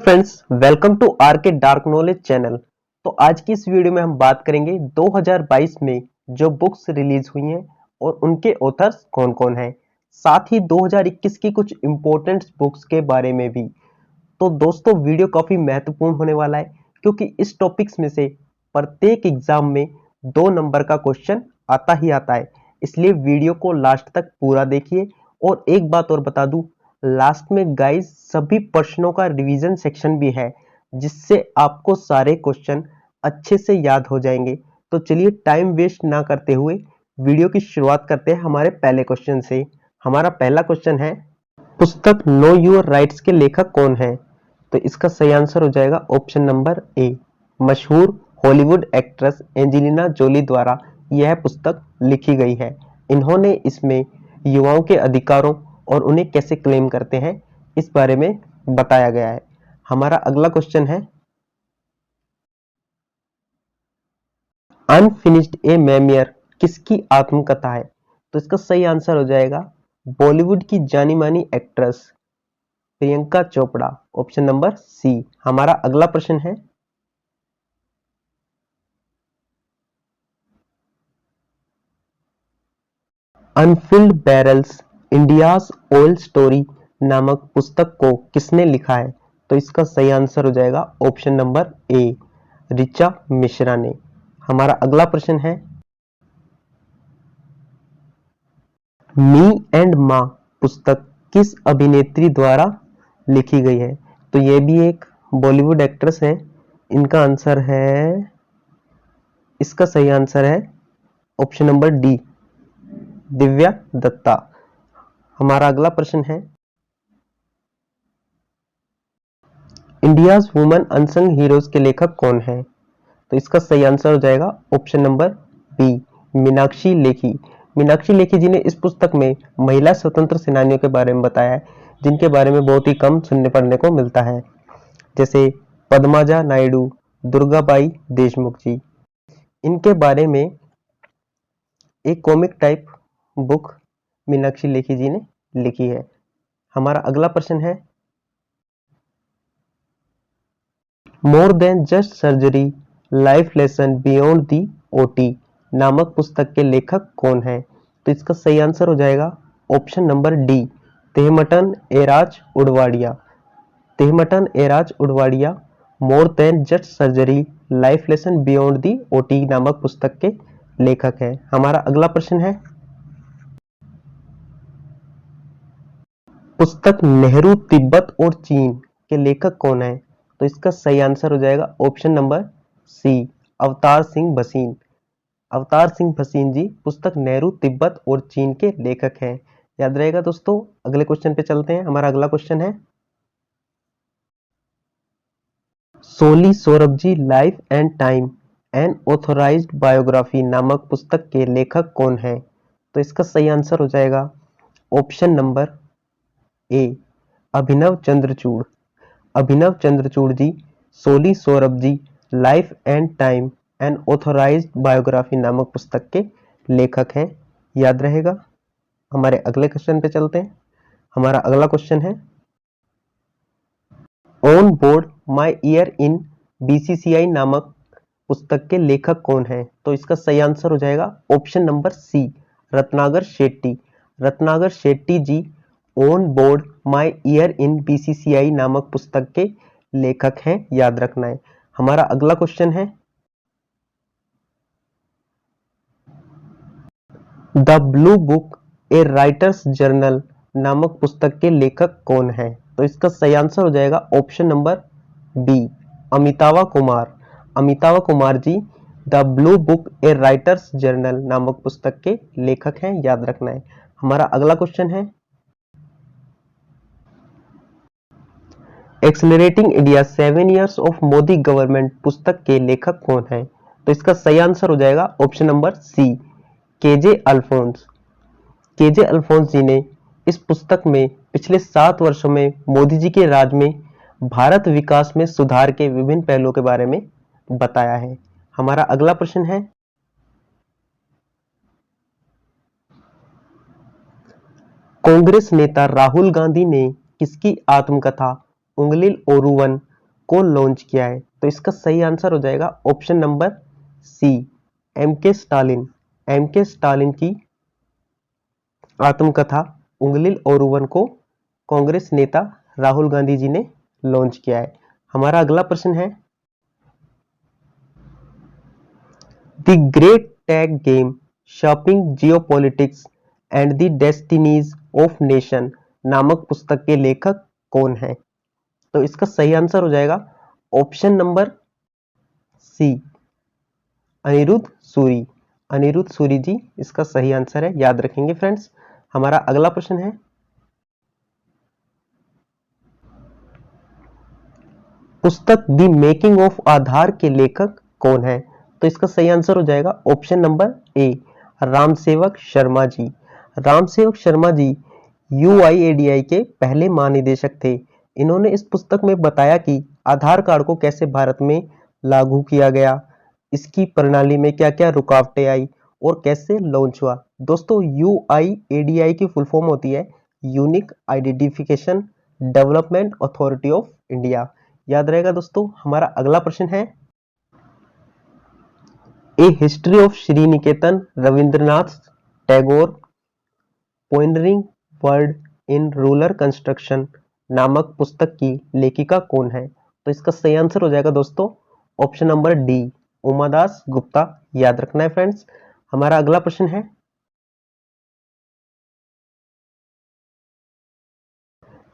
Friends, welcome to are के dark knowledge channel. तो आज की इस वीडियो में हम बात करेंगे 2022 में जो बुक्स रिलीज हुई हैं और उनके ऑथर्स कौन-कौन हैं, साथ ही 2021 की कुछ इंपॉर्टेंट बुक्स के बारे में भी। तो दोस्तों, वीडियो काफी महत्वपूर्ण होने वाला है क्योंकि इस टॉपिक्स में से प्रत्येक एग्जाम में 2 नंबर का क्वेश्चन आता ही आता है। इसलिए वीडियो को लास्ट तक पूरा देखिए। और एक बात और बता दूं, लास्ट में गाइस सभी प्रश्नों का रिवीजन सेक्शन भी है, जिससे आपको सारे क्वेश्चन अच्छे से याद हो जाएंगे। तो चलिए टाइम वेस्ट ना करते हुए वीडियो की शुरुआत करते हैं हमारे पहले क्वेश्चन से। हमारा पहला क्वेश्चन है, पुस्तक नो योर राइट्स के लेखक कौन है? तो इसका सही आंसर हो जाएगा ऑप्शन नंबर ए, मशहूर हॉलीवुड एक्ट्रेस एंजेलिना जोली द्वारा यह पुस्तक लिखी गई है। इन्होंने इसमें युवाओं के अधिकारों और उन्हें कैसे क्लेम करते हैं इस बारे में बताया गया है। हमारा अगला क्वेश्चन है, अनफिनिश्ड ए मेमोयर किसकी आत्मकथा है? तो इसका सही आंसर हो जाएगा बॉलीवुड की जानी मानी actress Priyanka Chopra, option number C. हमारा अगला प्रश्न है, unfilled barrels India's oil story नामक पुस्तक को किसने लिखा है? तो इसका सही आंसर हो जाएगा ऑप्शन नंबर ए, ऋचा मिश्रा ने। हमारा अगला प्रश्न है, मी एंड माँ पुस्तक किस अभिनेत्री द्वारा लिखी गई है? तो ये भी एक बॉलीवुड एक्ट्रेस है। इनका आंसर है, इसका सही आंसर है option number D, Divya Dutta. हमारा अगला प्रश्न है, इंडियाज वुमेन अनसंग हीरोज के लेखक कौन है? तो इसका सही आंसर हो जाएगा option number B, Meenakshi Lekhi. Meenakshi Lekhi ji ने इस पुस्तक में महिला स्वतंत्र सेनानियों के बारे में बताया है, जिनके बारे में बहुत ही कम सुनने पढ़ने को मिलता है, जैसे पद्माजा नायडू, दुर्गाबाई देशमुख जी। इनके बारे में एक comic type book Meenakshi Lekhi ji ने लिखी है। हमारा अगला प्रश्न है, more than just surgery life lesson beyond the OT नामक पुस्तक के लेखक कौन है? तो इसका सही आंसर हो जाएगा option number D, Tehemton Erach Udwadia. Tehemton Erach Udwadia more than just surgery life lesson beyond the OT नामक पुस्तक के लेखक है। हमारा अगला प्रश्न है, पुस्तक नेहरू तिब्बत और चीन के लेखक कौन है? तो इसका सही आंसर हो जाएगा ऑप्शन नंबर सी, अवतार सिंह भसीन। अवतार सिंह भसीन जी पुस्तक नेहरू तिब्बत और चीन के लेखक हैं। याद रहेगा दोस्तों। अगले क्वेश्चन पे चलते हैं। हमारा अगला क्वेश्चन है, Soli Sorabjee life and time an authorised biography नामक पुस्तक के लेखक कौन है? तो इसका सही आंसर हो जाएगा option number A, Abhinav Chandrachud. Abhinav Chandrachud ji Soli Sorabjee life and time an authorised biography नामक पुस्तक के लेखक हैं। याद रहेगा। हमारे अगले क्वेश्चन पे चलते हैं। हमारा अगला क्वेश्चन है, on board my year in BCCI नामक पुस्तक के लेखक कौन है? तो इसका सही आंसर हो जाएगा option number C, Ratnakar Shetty. Ratnakar Shetty ji on board my year in BCCI नामक पुस्तक के लेखक हैं। याद रखना है। हमारा अगला क्वेश्चन है, the blue book a writer's journal नामक पुस्तक के लेखक कौन है? तो इसका सही आंसर हो जाएगा option number B, Amitava Kumar. Amitava Kumar ji the blue book a writer's journal नामक पुस्तक के लेखक हैं। याद रखना है। हमारा अगला क्वेश्चन है, accelerating India 7 years of Modi government पुस्तक के लेखक कौन है? तो इसका सही आंसर हो जाएगा option number C, K J Alphons. K J Alphons ji ने इस पुस्तक में पिछले 7 वर्षों में मोदी जी के राज में भारत विकास में सुधार के विभिन्न पहलुओं के बारे में बताया है। हमारा अगला प्रश्न है, कांग्रेस नेता राहुल गांधी ने किसकी आत्मकथा उंगलिल ओरुवन को लॉन्च किया है? तो इसका सही आंसर हो जाएगा ऑप्शन नंबर सी, एम के स्टालिन। एम के स्टालिन की आत्मकथा उंगलिल ओरुवन को कांग्रेस नेता राहुल गांधी जी ने लॉन्च किया है। हमारा अगला प्रश्न है, the great tag game shopping geopolitics and the destinies of nation नामक पुस्तक के लेखक कौन है? तो इसका सही आंसर हो जाएगा option number C, Aniruddha Suri. Aniruddha Suri ji इसका सही आंसर है, याद रखेंगे फ्रेंड्स। हमारा अगला प्रश्न है, पुस्तक द मेकिंग ऑफ आधार के लेखक कौन है? तो इसका सही आंसर हो जाएगा option number A, Ramsevak Sharma ji. Ramsevak Sharma ji UIADI के पहले महानिदेशक थे। इन्होंने इस पुस्तक में बताया कि आधार कार्ड को कैसे भारत में लागू किया गया, इसकी प्रणाली में क्या क्या रुकावटें आई और कैसे लॉन्च हुआ। दोस्तों यूआईएडीआई की फुल फॉर्म होती है unique identification development authority of India. याद रहेगा दोस्तों। हमारा अगला प्रश्न है, a history of Sri Niketan Rabindranath Tagore pioneering word in rural construction नामक पुस्तक की लेखिका कौन है? तो इसका सही आंसर हो जाएगा दोस्तों ऑप्शन नंबर डी, उमादास गुप्ता। याद रखना है फ्रेंड्स। हमारा अगला प्रश्न है,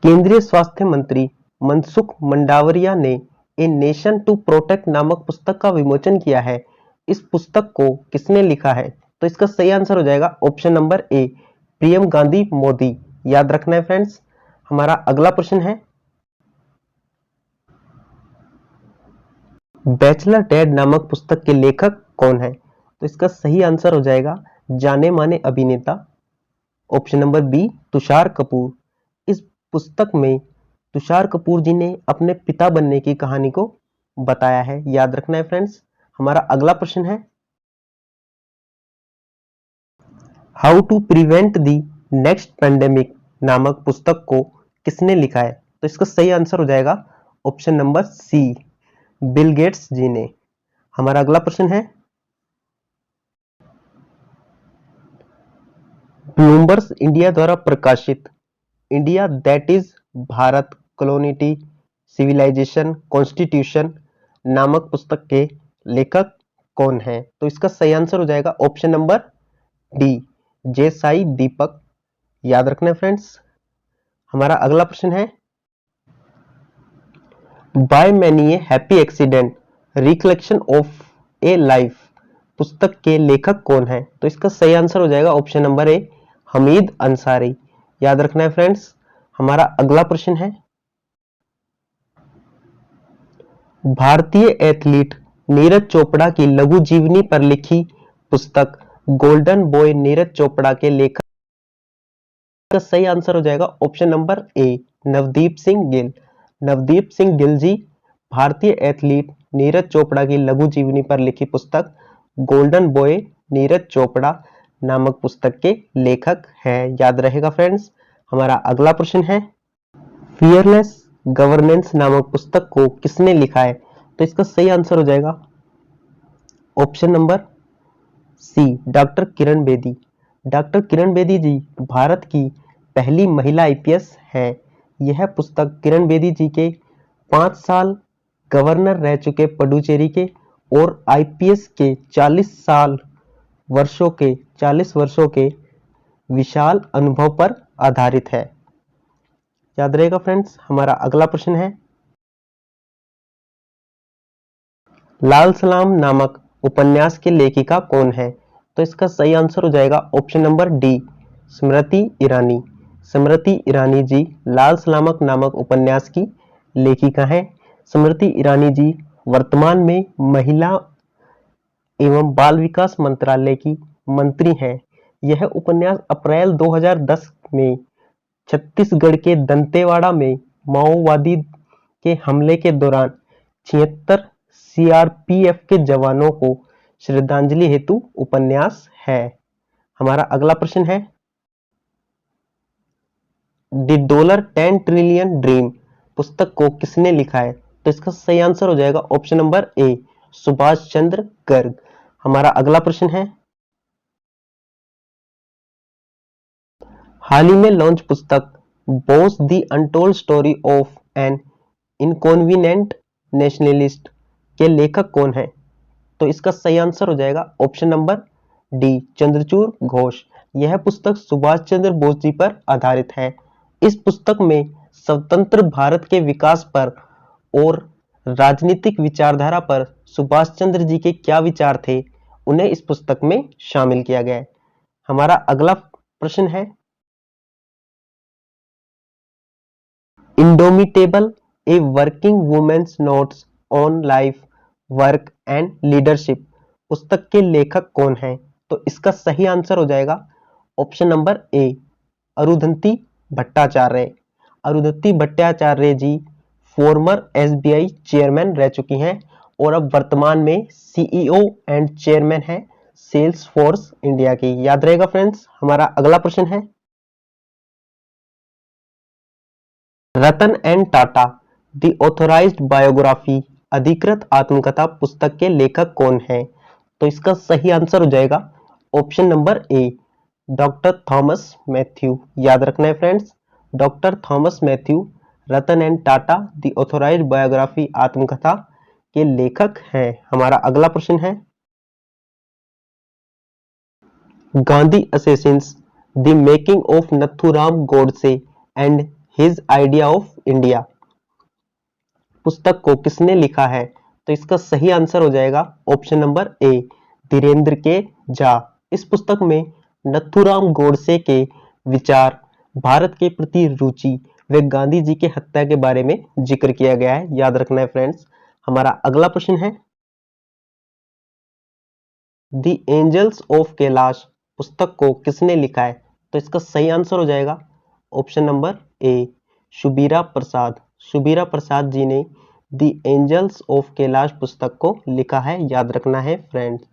केंद्रीय स्वास्थ्य मंत्री मनसुख मंडाविया ने ए नेशन टू प्रोटेक्ट नामक पुस्तक का विमोचन किया है। इस पुस्तक को किसने लिखा है? तो इसका सही आंसर हो जाएगा ऑप्शन नंबर ए, पीएम गांधी मोदी। याद रखना है फ्रेंड्स। हमारा अगला प्रश्न है, बैचलर डैड नामक पुस्तक के लेखक कौन है? तो इसका सही आंसर हो जाएगा जाने माने अभिनेता option number B, Tushar Kapoor. इस पुस्तक में तुषार कपूर जी ने अपने पिता बनने की कहानी को बताया है। याद रखना है फ्रेंड्स। हमारा अगला प्रश्न है, how to prevent the next pandemic नामक पुस्तक को किसने लिखा है? तो इसका सही आंसर हो जाएगा option number C, Bill Gates ji ने। हमारा अगला प्रश्न है, ब्लूमबर्ग इंडिया द्वारा प्रकाशित India that is Bharat coloniality civilisation constitution नामक पुस्तक के लेखक कौन है? तो इसका सही आंसर हो जाएगा ऑप्शन नंबर डी, जेसाई दीपक। याद रखना फ्रेंड्स। हमारा अगला प्रश्न है, by many a happy accident recollection of A life पुस्तक के लेखक कौन है? तो इसका सही आंसर हो जाएगा ऑप्शन नंबर ए, हमीद अंसारी। याद रखना है फ्रेंड्स। हमारा अगला प्रश्न है, भारतीय एथलीट नीरज चोपड़ा की लघु जीवनी पर लिखी पुस्तक गोल्डन बॉय नीरज चोपड़ा के लेखक का सही आंसर हो जाएगा option number A, Navdeep Singh Gill. Navdeep Singh Gill ji भारतीय एथलीट नीरज चोपड़ा की लघु जीवनी पर लिखी पुस्तक गोल्डन बॉय नीरज चोपड़ा नामक पुस्तक के लेखक हैं। याद रहेगा फ्रेंड्स। हमारा अगला प्रश्न है, फियरलेस गवर्नेंस नामक पुस्तक को किसने लिखा है? तो इसका सही आंसर हो जाएगा ऑप्शन नंबर सी, डॉक्टर किरण बेदी। डॉक्टर किरण बेदी जी भारत की पहली महिला आईपीएस हैं। यह पुस्तक किरण बेदी जी के 5 साल गवर्नर रह चुके पुडुचेरी के और आईपीएस के 40 वर्षों के विशाल अनुभव पर आधारित है। याद रहेगा फ्रेंड्स। हमारा अगला प्रश्न है, लाल सलाम नामक उपन्यास की लेखिका कौन है? तो इसका सही आंसर हो जाएगा option number D, Smriti Irani. Smriti Irani ji लाल सलामक नामक उपन्यास की लेखिका हैं। स्मृति ईरानी जी वर्तमान में महिला एवं बाल विकास मंत्रालय की मंत्री हैं। यह उपन्यास अप्रैल 2010 में छत्तीसगढ़ के दंतेवाड़ा में माओवादी के हमले के दौरान 76 सीआरपीएफ के जवानों को श्रद्धांजलि हेतु उपन्यास है। हमारा अगला प्रश्न है, द $10 ट्रिलियन ड्रीम पुस्तक को किसने लिखा है? तो इसका सही आंसर हो जाएगा option number A, Subhash Chandra Garg. हमारा अगला प्रश्न है, हाल ही में लॉन्च पुस्तक Bose the untold story of an inconvenient nationalist के लेखक कौन है? तो इसका सही आंसर हो जाएगा option number D, Chandrachud Ghosh. यह पुस्तक सुभाष चंद्र बोस जी पर आधारित है। इस पुस्तक में स्वतंत्र भारत के विकास पर और राजनीतिक विचारधारा पर सुभाष चंद्र जी के क्या विचार थे, उन्हें इस पुस्तक में शामिल किया गया है। हमारा अगला प्रश्न है, indomitable a working women's notes on life, work and leadership पुस्तक के लेखक कौन हैं? तो इसका सही आंसर हो जाएगा option number A, Arundhati Bhattacharya. Arundhati Bhattacharya ji former SBI chairman रह चुकी हैं और अब वर्तमान में सीईओ एंड चेयरमैन है सेल्स फोर्स इंडिया की। याद रहेगा फ्रेंड्स। हमारा अगला प्रश्न है, Ratan and Tata the authorised biography अधिकृत आत्मकथा पुस्तक के लेखक कौन है? तो इसका सही आंसर हो जाएगा option number A, doctor Thomas Matthew. याद रखना है friends, doctor Thomas Matthew Ratan and Tata the authorised biography आत्मकथा के लेखक हैं। हमारा अगला प्रश्न है, Gandhi assassins the making of Nathuram Godse and his idea of India पुस्तक को किसने लिखा है? तो इसका सही आंसर हो जाएगा ऑप्शन नंबर ए, धीरेन्द्र के झा। इस पुस्तक में नथुराम गोडसे के विचार, भारत के प्रति रुचि व गांधी जी के हत्या के बारे में जिक्र किया गया है। याद रखना है फ्रेंड्स। हमारा अगला प्रश्न है, द एंजल्स ऑफ कैलाश पुस्तक को किसने लिखा है? तो इसका सही आंसर हो जाएगा ऑप्शन नंबर ए, शुबीरा प्रसाद। शुबीरा प्रसाद जी ने द एंजल्स ऑफ कैलाश पुस्तक को लिखा है। याद रखना है फ्रेंड्स।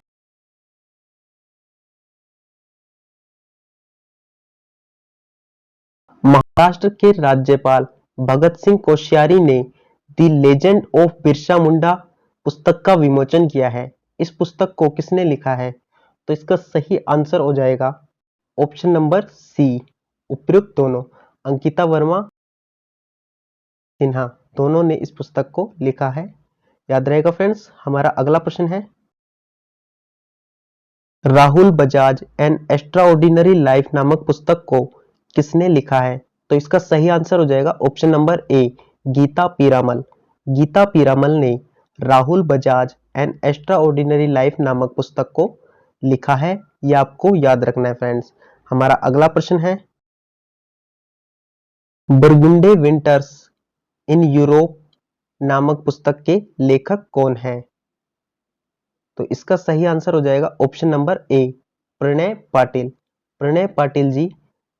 महाराष्ट्र के राज्यपाल भगत सिंह कोश्यारी ने the legend of Birsa Munda पुस्तक का विमोचन किया है। इस पुस्तक को किसने लिखा है? तो इसका सही आंसर हो जाएगा ऑप्शन नंबर सी, उपयुक्त दोनों, अंकिता वर्मा सिन्हा दोनों ने इस पुस्तक को लिखा है। याद रहेगा फ्रेंड्स। हमारा अगला प्रश्न है, Rahul Bajaj an extraordinary life नामक पुस्तक को किसने लिखा है? तो इसका सही आंसर हो जाएगा option number A, Gita Piramal. Gita Piramal ने Rahul Bajaj an extraordinary life नामक पुस्तक को लिखा है। यह आपको याद रखना है फ्रेंड्स। हमारा अगला प्रश्न है, बुरगुंडे विंटर्स इन यूरोप नामक पुस्तक के लेखक कौन है? तो इसका सही आंसर हो जाएगा option number A, Pranay Patil. Pranay Patil ji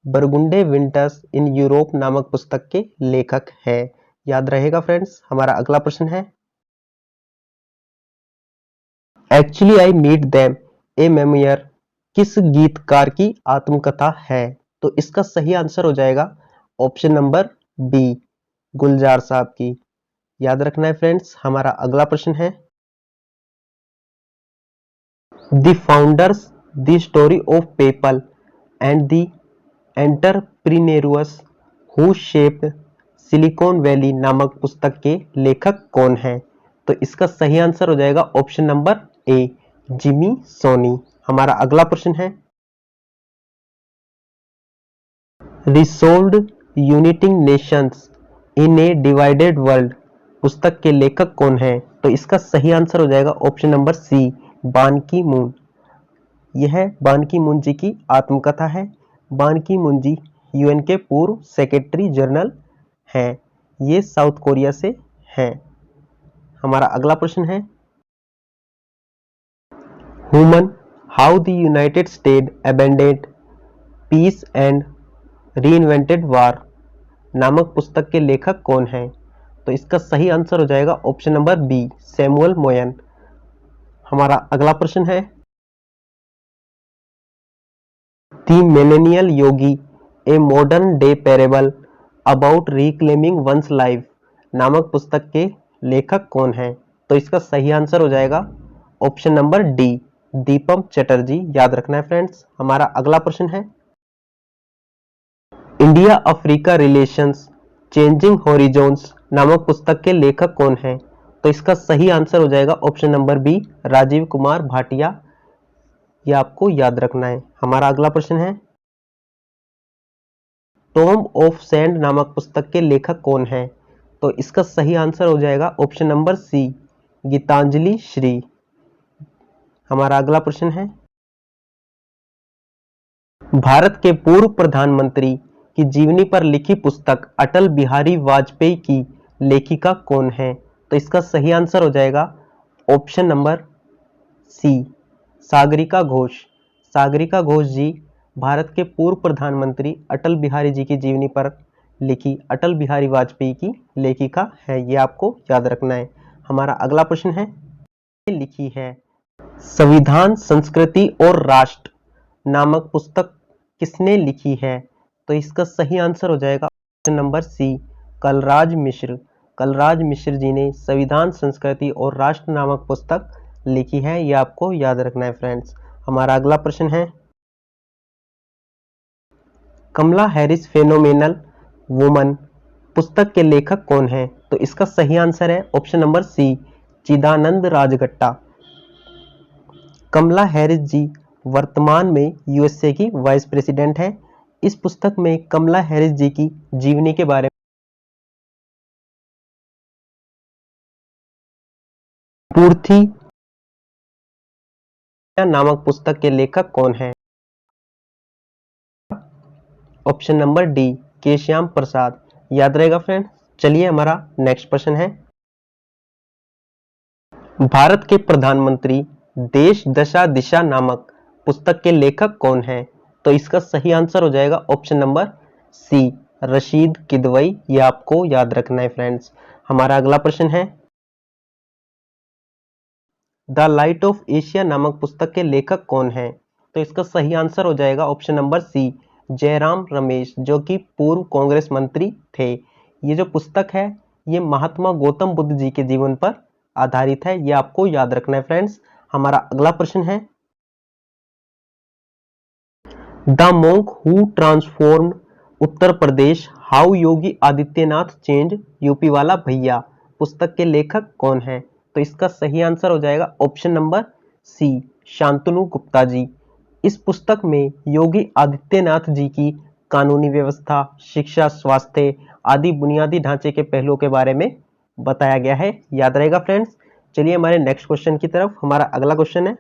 Burgundy winters in Europe नामक पुस्तक के लेखक है। याद रहेगा फ्रेंड्स। हमारा अगला प्रश्न है, actually I meet them a memoir किस गीतकार की आत्मकथा है? तो इसका सही आंसर हो जाएगा ऑप्शन नंबर बी, गुलजार साहब की। याद रखना है फ्रेंड्स। हमारा अगला प्रश्न है, the founders the story of PayPal and the entrepreneurs who shaped Silicon Valley नामक पुस्तक के लेखक कौन हैं? तो इसका सही आंसर हो जाएगा option number A, Jimmy Soni. हमारा अगला प्रश्न है, resolved uniting nations in a divided world पुस्तक के लेखक कौन हैं? तो इसका सही आंसर हो जाएगा ऑप्शन नंबर सी, बान की मून। यह बान की मून जी की आत्मकथा है। बान की मून जी यूएन के पूर्व सेक्रेटरी जनरल हैं। ये साउथ कोरिया से हैं। हमारा अगला प्रश्न है, humane how the United State abandoned peace and reinvented war नामक पुस्तक के लेखक कौन हैं? तो इसका सही आंसर हो जाएगा ऑप्शन नंबर बी, सैमुअल मोयन। हमारा अगला प्रश्न है, the millennial yogi a modern day parable about reclaiming one's life नामक पुस्तक के लेखक कौन है? तो इसका सही आंसर हो जाएगा option number D, Deepam Chatterjee. याद रखना है फ्रेंड्स। हमारा अगला प्रश्न है, India Africa relations changing horizons नामक पुस्तक के लेखक कौन है? तो इसका सही आंसर हो जाएगा option number B, Rajiv Kumar Bhatia. ये आपको याद रखना है। हमारा अगला प्रश्न है, टॉम्ब ऑफ सैंड नामक पुस्तक के लेखक कौन है? तो इसका सही आंसर हो जाएगा option number C, Geetanjali Shree. हमारा अगला प्रश्न है, भारत के पूर्व प्रधानमंत्री की जीवनी पर लिखी पुस्तक अटल बिहारी वाजपेयी की लेखिका कौन है? तो इसका सही आंसर हो जाएगा option number C, Sagarika Ghose. Sagarika Ghose ji Bharat के पूर्व प्रधानमंत्री अटल बिहारी जी की जीवनी पर लिखी अटल बिहारी वाजपेयी की लेखिका है। ये आपको याद रखना है। हमारा अगला प्रश्न है, लिखी है संविधान संस्कृति और राष्ट्र नामक पुस्तक किसने लिखी है? तो इसका सही आंसर हो जाएगा ऑप्शन नंबर सी, कलराज मिश्र। कलराज मिश्र जी ने संविधान संस्कृति और राष्ट्र नामक पुस्तक लिखी है। ये आपको याद रखना है फ्रेंड्स। हमारा अगला प्रश्न है, कमला हैरिस फेनोमेनल वुमन पुस्तक के लेखक कौन है? तो इसका सही आंसर है ऑप्शन नंबर सी, चिदानंद राजगट्टा। कमला हैरिस जी वर्तमान में यूएसए की वाइस प्रेसिडेंट है। इस पुस्तक में कमला हैरिस जी की जीवनी के बारे में पूर्थी नामक पुस्तक के लेखक कौन है? ऑप्शन नंबर डी, केश्याम प्रसाद। याद रहेगा फ्रेंड। चलिए हमारा नेक्स्ट प्रश्न है, भारत के प्रधानमंत्री देश दशा दिशा नामक पुस्तक के लेखक कौन है? तो इसका सही आंसर हो जाएगा option number C, Rasheed Kidwai. ये आपको याद रखना है फ्रेंड्स। हमारा अगला प्रश्न है, द लाइट ऑफ एशिया नामक पुस्तक के लेखक कौन है? तो इसका सही आंसर हो जाएगा option number C, Jairam Ramesh, जो कि पूर्व कांग्रेस मंत्री थे। ये जो पुस्तक है ये महात्मा गौतम बुद्ध जी के जीवन पर आधारित है। ये आपको याद रखना है फ्रेंड्स। हमारा अगला प्रश्न है, the monk who transformed Uttar Pradesh how Yogi Adityanath change UP वाला भैया पुस्तक के लेखक कौन है? तो इसका सही आंसर हो जाएगा option number C, Shantanu Gupta ji. इस पुस्तक में योगी आदित्यनाथ जी की कानूनी व्यवस्था, शिक्षा, स्वास्थ्य आदि बुनियादी ढांचे के पहलुओं के बारे में बताया गया है। याद रहेगा फ्रेंड्स। चलिए हमारे नेक्स्ट क्वेश्चन की तरफ। हमारा अगला क्वेश्चन है,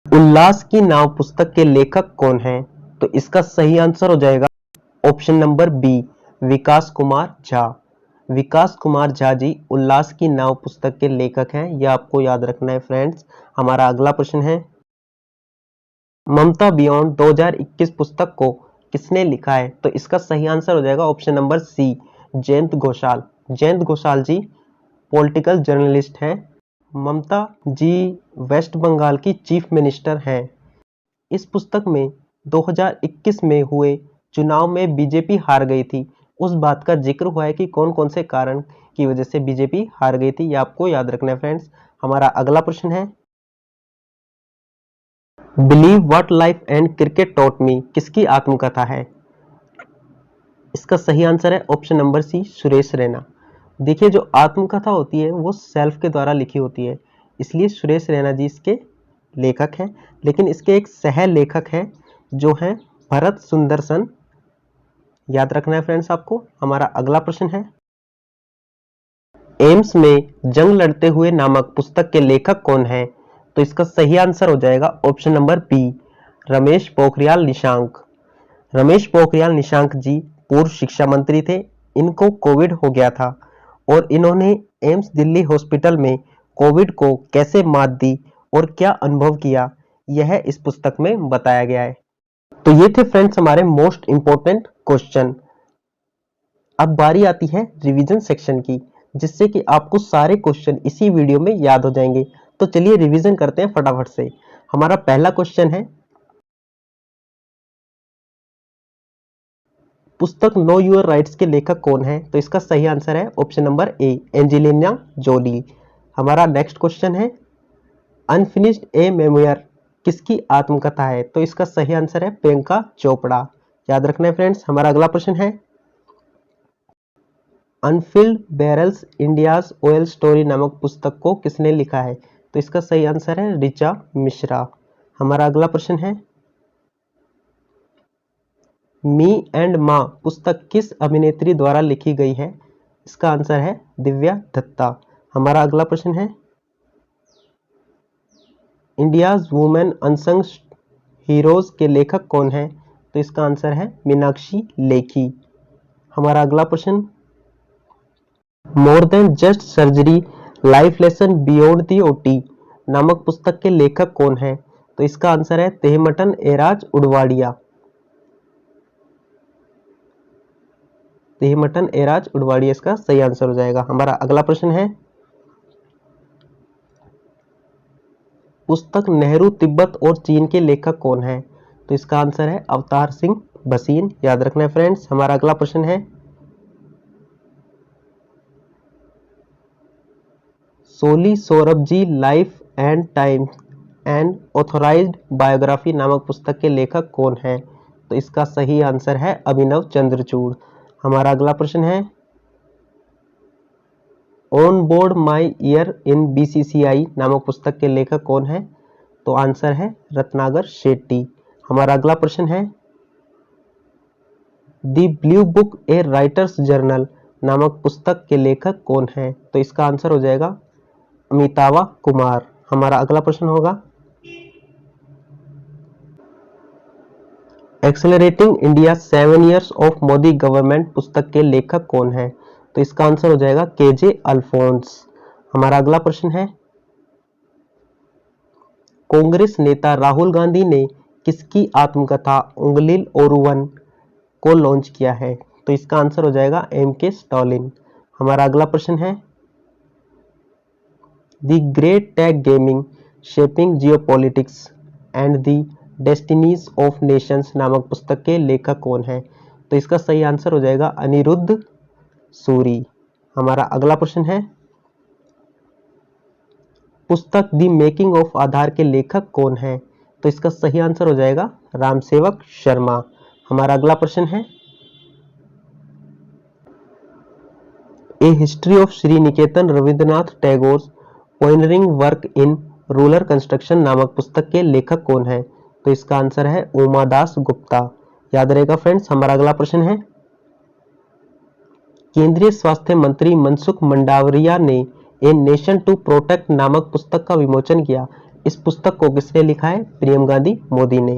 उल्लास की नाव पुस्तक के लेखक कौन है? तो इसका सही आंसर हो जाएगा ऑप्शन नंबर बी, विकास कुमार झा। विकास कुमार झा जी उल्लास की नाव पुस्तक के लेखक हैं। यह आपको याद रखना है फ्रेंड्स। हमारा अगला प्रश्न है, ममता बियॉन्ड 2021 पुस्तक को किसने लिखा है? तो इसका सही आंसर हो जाएगा option number C, Jayanta Ghosal. Jayanta Ghosal ji political journalist हैं। ममता जी वेस्ट बंगाल की चीफ मिनिस्टर हैं। इस पुस्तक में 2021 में हुए चुनाव में बीजेपी हार गई थी। उस बात का जिक्र हुआ है कि कौन कौन से कारण की वजह से बीजेपी हार गई थी। ये आपको याद रखना है फ्रेंड्स। हमारा अगला प्रश्न है, believe what life and cricket taught me किसकी आत्मकथा है? इसका सही आंसर है option number C, Suresh Raina. देखिए जो आत्मकथा होती है वो सेल्फ के द्वारा लिखी होती है, इसलिए सुरेश रैना जी इसके लेखक हैं। लेकिन इसके एक सह लेखक हैं जो हैं भरत सुंदरसन। याद रखना है फ्रेंड्स आपको। हमारा अगला प्रश्न है, एम्स में जंग लड़ते हुए नामक पुस्तक के लेखक कौन है? तो इसका सही आंसर हो जाएगा option number B, Ramesh Pokhriyal Nishank. Ramesh Pokhriyal Nishank ji पूर्व शिक्षा मंत्री थे। इनको कोविड हो गया था और इन्होंने एम्स दिल्ली हॉस्पिटल में कोविड को कैसे मात दी और क्या अनुभव किया, यह इस पुस्तक में बताया गया है। तो ये थे फ्रेंड्स हमारे मोस्ट इंपोर्टेंट क्वेश्चन। अब बारी आती है रिवीजन सेक्शन की, जिससे कि आपको सारे क्वेश्चन इसी वीडियो में याद हो जाएंगे। तो चलिए रिवीजन करते हैं फटाफट से। हमारा पहला क्वेश्चन है, पुस्तक नो यूर राइट्स के लेखक कौन है? तो इसका सही आंसर है option number A, Angelina Jolie. हमारा नेक्स्ट क्वेश्चन है अनफिनिश्ड ए मेमोयर किसकी आत्मकथा है? तो इसका सही आंसर है प्रियंका चोपड़ा। याद रखना है फ्रेंड्स। हमारा अगला प्रश्न है unfilled barrels India's oil story नामक पुस्तक को किसने लिखा है? तो इसका सही आंसर है ऋचा मिश्रा। हमारा अगला प्रश्न है मी एंड माँ पुस्तक किस अभिनेत्री द्वारा लिखी गई है? इसका आंसर है दिव्या दत्ता। हमारा अगला प्रश्न है इंडियाज वुमेन अनसंग हीरोज के लेखक कौन है? तो इसका आंसर है मीनाक्षी लेखी। हमारा अगला प्रश्न मोर than just surgery life lesson beyond the OT नामक पुस्तक के लेखक कौन है? तो इसका आंसर है तेहमटन एराज उडवाडिया। तेहमटन एराज उडवाडिया इसका सही आंसर हो जाएगा। हमारा अगला प्रश्न है पुस्तक नेहरू तिब्बत और चीन के लेखक कौन है? तो इसका आंसर है अवतार सिंह भसीन। याद रखना है फ्रेंड्स। हमारा अगला प्रश्न है Soli Sorabjee life and times and authorised biography नामक पुस्तक के लेखक कौन है? तो इसका सही आंसर है अभिनव चंद्रचूड़। हमारा अगला प्रश्न है on board my year in BCCI नामक पुस्तक के लेखक कौन है? तो आंसर है रत्नाकर शेट्टी। हमारा अगला प्रश्न है the blue book a writer's journal नामक पुस्तक के लेखक कौन है? तो इसका आंसर हो जाएगा अमितावा कुमार। हमारा अगला प्रश्न होगा accelerating India 7 years of Modi government पुस्तक के लेखक कौन है? तो इसका आंसर हो जाएगा केजे अल्फोंस। हमारा अगला प्रश्न है कांग्रेस नेता राहुल गांधी ने किसकी आत्मकथा उंगलिल ओरुवन को लॉन्च किया है? तो इसका आंसर हो जाएगा एम के स्टालिन। हमारा अगला प्रश्न है the great tech gaming shaping geopolitics and the destinies of nations नामक पुस्तक के लेखक कौन है? तो इसका सही आंसर हो जाएगा अनिरुद्ध सूरी। हमारा अगला प्रश्न है पुस्तक द मेकिंग ऑफ आधार के लेखक कौन है? तो इसका सही आंसर हो जाएगा रामसेवक शर्मा। हमारा अगला प्रश्न है a history of Sri Niketan Rabindranath Tagore pioneering work in rural construction नामक पुस्तक के लेखक कौन है? तो इसका आंसर है उमादास गुप्ता। याद रहेगा फ्रेंड्स। हमारा अगला प्रश्न है केंद्रीय स्वास्थ्य मंत्री मनसुख मंडाविया ने ए नेशन टू प्रोटेक्ट नामक पुस्तक का विमोचन किया। इस पुस्तक को किसने लिखा है? पीएम गांधी मोदी ने।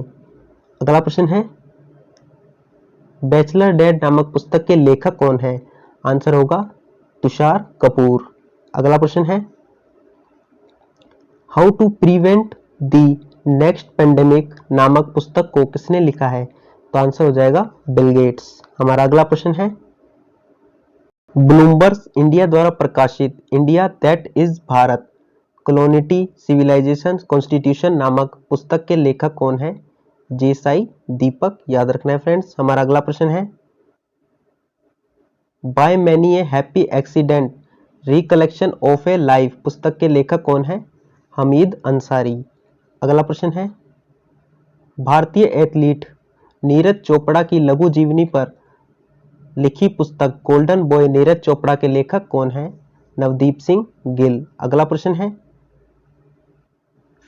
अगला प्रश्न है बैचलर डेड नामक पुस्तक के लेखक कौन है? आंसर होगा तुषार कपूर। अगला प्रश्न है how to prevent the next pandemic नामक पुस्तक को किसने लिखा है? तो आंसर हो जाएगा बिल गेट्स। हमारा अगला प्रश्न है ब्लूमबर्ग इंडिया द्वारा प्रकाशित India that is Bharat coloniality civilisation constitution नामक पुस्तक के लेखक कौन है? जेसाई दीपक। याद रखना है फ्रेंड्स। हमारा अगला प्रश्न है by many a happy accident recollection of A life पुस्तक के लेखक कौन है? हमीद अंसारी। अगला प्रश्न है भारतीय एथलीट नीरज चोपड़ा की लघु जीवनी पर लिखी पुस्तक गोल्डन बॉय नीरज चोपड़ा के लेखक कौन है? नवदीप सिंह गिल। अगला प्रश्न है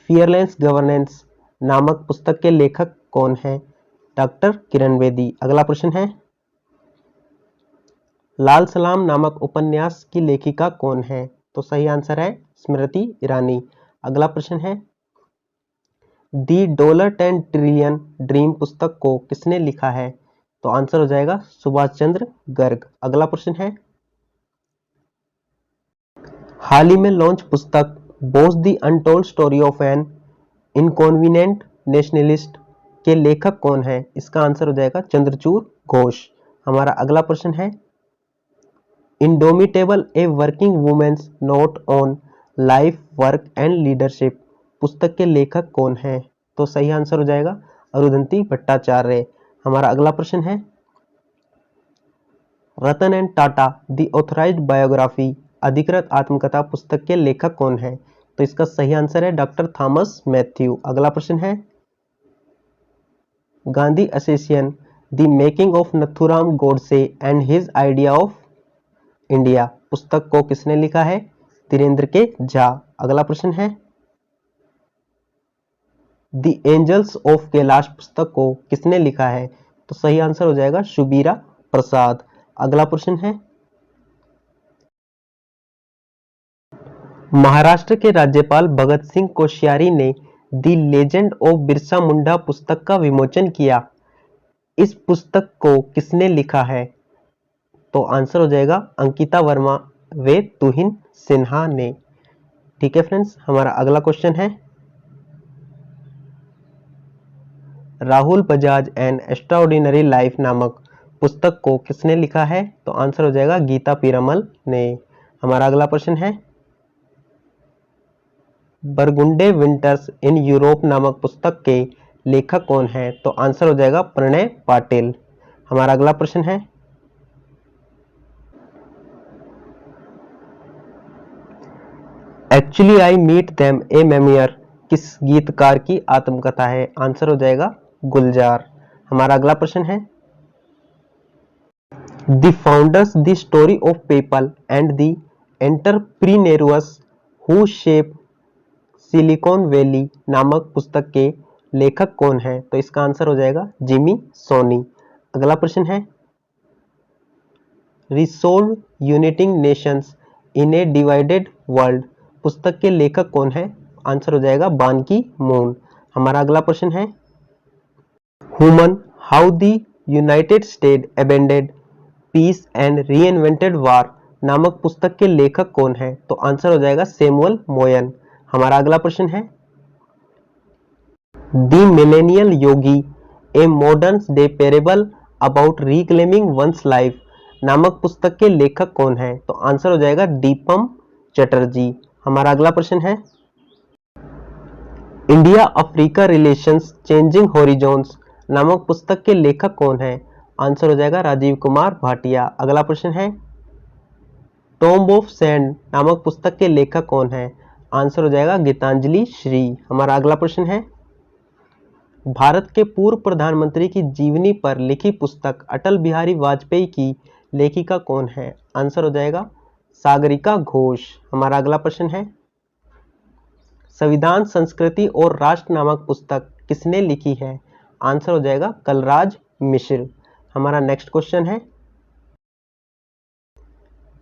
फियरलेस गवर्नेंस नामक पुस्तक के लेखक कौन है? डॉक्टर किरण बेदी। अगला प्रश्न है लाल सलाम नामक उपन्यास की लेखिका कौन है? तो सही आंसर है स्मृति ईरानी। अगला प्रश्न है दी $10 ट्रिलियन ड्रीम पुस्तक को किसने लिखा है? तो आंसर हो जाएगा सुभाष चंद्र गर्ग। अगला प्रश्न है हाल ही में लॉन्च पुस्तक Bose the untold story of an inconvenient nationalist के लेखक कौन है? इसका आंसर हो जाएगा चंद्रचूड़ घोष। हमारा अगला प्रश्न है indomitable a working women's note on life work and leadership पुस्तक के लेखक कौन है? तो सही आंसर हो जाएगा अरुंधति भट्टाचार्य। हमारा अगला प्रश्न है Ratan and Tata the authorised biography अधिकृत आत्मकथा पुस्तक के लेखक कौन है? तो इसका सही आंसर है डॉक्टर थॉमस मैथ्यू। अगला प्रश्न है Gandhi association the making of Nathuram Godse and his idea of India पुस्तक को किसने लिखा है? धीरेन्द्र के झा। अगला प्रश्न है द एंजल्स ऑफ कैलाश पुस्तक को किसने लिखा है? तो सही आंसर हो जाएगा शुबीरा प्रसाद। अगला प्रश्न है महाराष्ट्र के राज्यपाल भगत सिंह कोश्यारी ने the legend of Birsa Munda पुस्तक का विमोचन किया। इस पुस्तक को किसने लिखा है? तो आंसर हो जाएगा अंकिता वर्मा वे तुहिन सिन्हा ने। ठीक है फ्रेंड्स, हमारा अगला क्वेश्चन है Rahul Bajaj and extraordinary life नामक पुस्तक को किसने लिखा है? तो आंसर हो जाएगा गीता पीरामल ने। हमारा अगला प्रश्न है बरगुंडे विंटर्स इन यूरोप नामक पुस्तक के लेखक कौन है? तो आंसर हो जाएगा प्रणय पाटिल। हमारा अगला प्रश्न है actually I meet them a memoir किस गीतकार की आत्मकथा है? आंसर हो जाएगा गुलजार। हमारा अगला प्रश्न है the founders the story of people and the entrepreneurs who shape Silicon Valley नामक पुस्तक के लेखक कौन है? तो इसका आंसर हो जाएगा जिमी सोनी। अगला प्रश्न है resolve uniting Nations in a divided world पुस्तक के लेखक कौन है? आंसर हो जाएगा बान की मून। हमारा अगला प्रश्न है humane how the United State abandoned peace and reinvented war नामक पुस्तक के लेखक कौन है? तो आंसर हो जाएगा सैमुअल मोयन। हमारा अगला प्रश्न है the millennial yogi a modern day parable about reclaiming one's life नामक पुस्तक के लेखक कौन है? तो आंसर हो जाएगा दीपम चटर्जी। हमारा अगला प्रश्न है India Africa relations changing horizons नामक पुस्तक के लेखक कौन है? आंसर हो जाएगा राजीव कुमार भाटिया। अगला प्रश्न है टॉम्ब ऑफ सैंड नामक पुस्तक के लेखक कौन है? आंसर हो जाएगा गीतांजलि श्री। हमारा अगला प्रश्न है भारत के पूर्व प्रधानमंत्री की जीवनी पर लिखी पुस्तक अटल बिहारी वाजपेयी की लेखिका कौन है? आंसर हो जाएगा सागरिका घोष। हमारा अगला प्रश्न है संविधान संस्कृति और राष्ट्र नामक पुस्तक किसने लिखी है? आंसर हो जाएगा कलराज मिश्र। हमारा नेक्स्ट क्वेश्चन है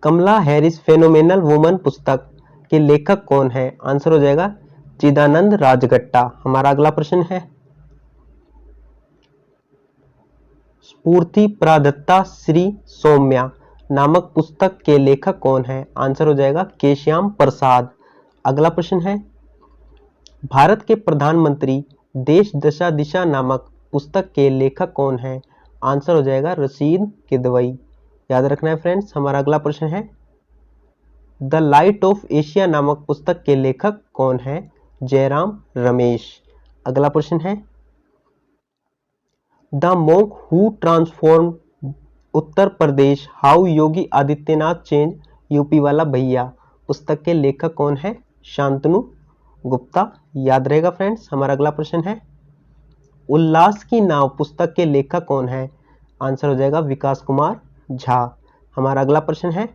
कमला हैरिस फेनोमेनल वुमन पुस्तक के लेखक कौन है? आंसर हो जाएगा चिदानंद राजगट्टा। हमारा अगला प्रश्न है स्फूर्ति प्रादत्ता श्री सौम्या नामक पुस्तक के लेखक कौन है? आंसर हो जाएगा केश्याम प्रसाद। अगला प्रश्न है भारत के प्रधानमंत्री देश दशा दिशा नामक पुस्तक के लेखक कौन है? आंसर हो जाएगा रशीद किदवई। याद रखना है फ्रेंड्स। हमारा अगला प्रश्न है द लाइट ऑफ एशिया नामक पुस्तक के लेखक कौन है? जयराम रमेश। अगला प्रश्न है the monk who transform Uttar Pradesh how Yogi Adityanath change UP वाला भैया पुस्तक के लेखक कौन है? शांतनु गुप्ता। याद रहेगा फ्रेंड्स। हमारा अगला प्रश्न है उल्लास की नाव पुस्तक के लेखक कौन है? आंसर हो जाएगा विकास कुमार झा। हमारा अगला प्रश्न है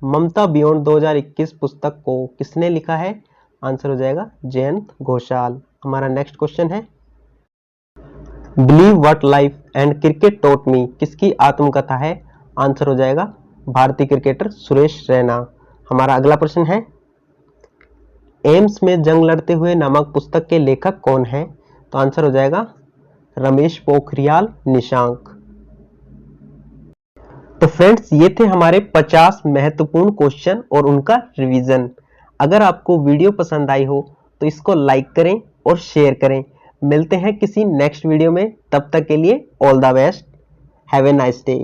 ममता बियॉन्ड 2021 पुस्तक को किसने लिखा है? आंसर हो जाएगा जयंत घोषाल। हमारा नेक्स्ट क्वेश्चन है believe what life and cricket taught me किसकी आत्मकथा है? आंसर हो जाएगा भारतीय क्रिकेटर सुरेश रैना। हमारा अगला प्रश्न है एम्स में जंग लड़ते हुए नामक पुस्तक के लेखक कौन है? तो आंसर हो जाएगा रमेश पोखरियाल निशांक। तो फ्रेंड्स ये थे हमारे 50 महत्वपूर्ण क्वेश्चन और उनका रिवीजन। अगर आपको वीडियो पसंद आई हो तो इसको लाइक करें और शेयर करें। मिलते हैं किसी नेक्स्ट वीडियो में, तब तक के लिए all the best, have a nice day.